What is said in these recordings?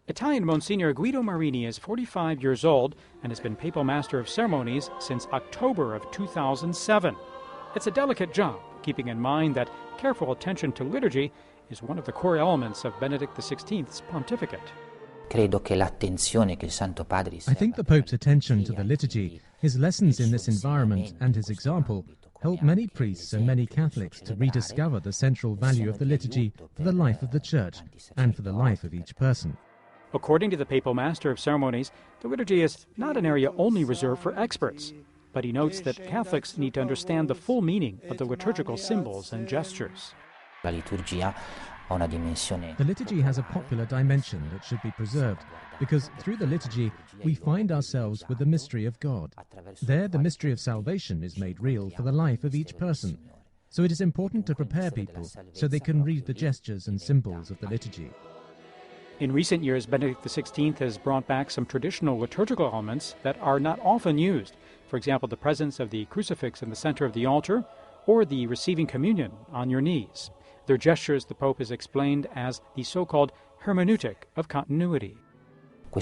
Italian Monsignor Guido Marini is 45 years old and has been Papal Master of Ceremonies since October of 2007. It's a delicate job, keeping in mind that careful attention to liturgy is one of the core elements of Benedict XVI's pontificate. I think the Pope's attention to the liturgy, his lessons in this environment and his example help many priests and many Catholics to rediscover the central value of the liturgy for the life of the Church and for the life of each person. According to the Papal Master of Ceremonies, the liturgy is not an area only reserved for experts, but he notes that Catholics need to understand the full meaning of the liturgical symbols and gestures. The liturgy has a popular dimension that should be preserved, because through the liturgy we find ourselves with the mystery of God. There the mystery of salvation is made real for the life of each person. So it is important to prepare people so they can read the gestures and symbols of the liturgy. In recent years, Benedict XVI has brought back some traditional liturgical elements that are not often used. For example, the presence of the crucifix in the center of the altar, or the receiving communion on your knees. Their gestures the Pope has explained as the so-called hermeneutic of continuity. The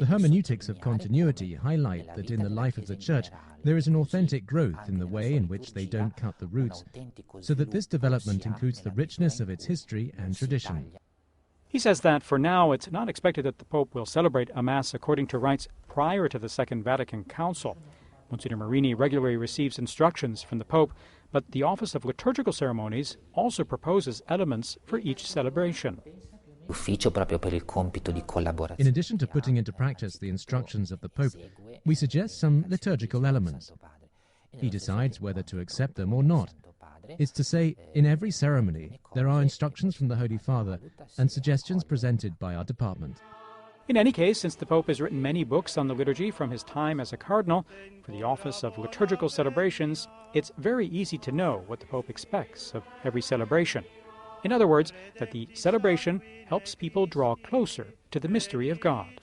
hermeneutics of continuity highlight that in the life of the Church there is an authentic growth in the way in which they don't cut the roots, so that this development includes the richness of its history and tradition. He says that for now it's not expected that the Pope will celebrate a Mass according to rites prior to the Second Vatican Council. Monsignor Marini regularly receives instructions from the Pope, but the Office of Liturgical Ceremonies also proposes elements for each celebration. In addition to putting into practice the instructions of the Pope, we suggest some liturgical elements. He decides whether to accept them or not. It's to say, in every ceremony, there are instructions from the Holy Father and suggestions presented by our department. In any case, since the Pope has written many books on the liturgy from his time as a cardinal for the Office of Liturgical Celebrations, it's very easy to know what the Pope expects of every celebration. In other words, that the celebration helps people draw closer to the mystery of God.